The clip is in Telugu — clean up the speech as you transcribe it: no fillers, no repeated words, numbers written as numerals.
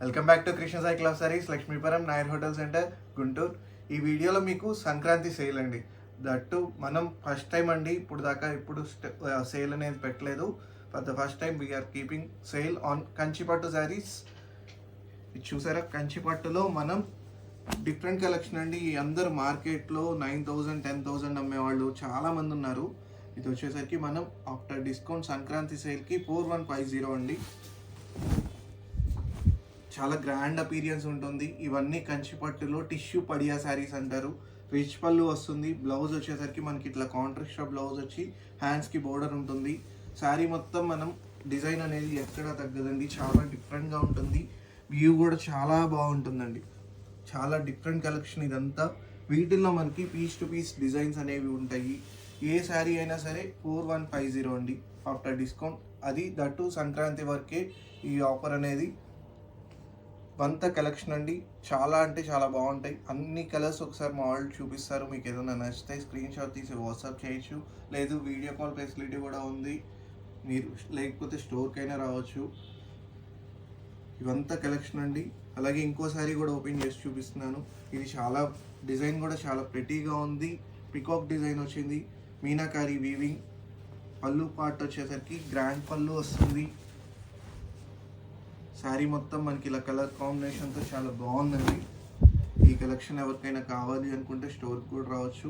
Welcome back to Krishna cycle of saris, Lakshmipuram Nair hotel centre, Guntur. ఈ వీడియోలో మీకు సంక్రాంతి సేల్ అండి. దట్టు మనం ఫస్ట్ టైం అండి, ఇప్పుడు సేల్ అనేది పెట్టలేదు. For the first time we're keeping sale on Kanchipattu saris. ఇది చూసారా, కంచిపట్టులో మనం డిఫరెంట్ కలెక్షన్ అండి. అందరు మార్కెట్లో 9,000 10,000 అమ్మేవాళ్ళు చాలామంది ఉన్నారు. ఇది వచ్చేసరికి మనం ఆఫ్టర్ డిస్కౌంట్ సంక్రాంతి సేల్కి 4150 అండి. చాలా గ్రాండ్ అపీరియన్స్ ఉంటుంది. ఇవన్నీ కంచిపట్టులో టిష్యూ పడియా శారీస్ అంటారు. రిచ్ పళ్ళు వస్తుంది. బ్లౌజ్ వచ్చేసరికి మనకి ఇట్లా కాంట్రాస్ట్ బ్లౌజ్ వచ్చి హ్యాండ్స్కి బోర్డర్ ఉంటుంది. శారీ మొత్తం మనం డిజైన్ అనేది ఎక్కడా తగ్గదండి, చాలా డిఫరెంట్గా ఉంటుంది. వ్యూ కూడా చాలా బాగుంటుందండి. చాలా డిఫరెంట్ కలెక్షన్ ఇదంతా. వీటిల్లో మనకి పీస్ టు పీస్ డిజైన్స్ అనేవి ఉంటాయి. ఏ శారీ అయినా సరే 4150 అండి ఆఫ్టర్ డిస్కౌంట్. అది దట్టు సంక్రాంతి వరకే ఈ ఆఫర్ అనేది. వంత కలెక్షన్ అండి, చాలా అంటే చాలా బాగుంటాయి. అన్ని కలర్స్ ఒకసారి మా వాళ్ళు చూపిస్తారు. మీకు ఏదైనా నచ్చితే స్క్రీన్ షాట్ తీసి వాట్సాప్ చేయొచ్చు, లేదు వీడియో కాల్ ఫెసిలిటీ కూడా ఉంది. మీరు లేకపోతే స్టోర్కైనా రావచ్చు. ఇవంతా కలెక్షన్ అండి. అలాగే ఇంకోసారి కూడా ఓపెన్ చేసి చూపిస్తున్నాను. ఇది చాలా డిజైన్ కూడా చాలా ప్రెటీగా ఉంది. పికాక్ డిజైన్ వచ్చింది, మీనాకారి వీవింగ్. పళ్ళు పార్ట్ వచ్చేసరికి గ్రాండ్ పళ్ళు వస్తుంది. శారీ మొత్తం మనకి ఇలా కలర్ కాంబినేషన్తో చాలా బాగుందండి. ఈ కలెక్షన్ ఎవరికైనా కావాలి అనుకుంటే స్టోర్కి కూడా రావచ్చు.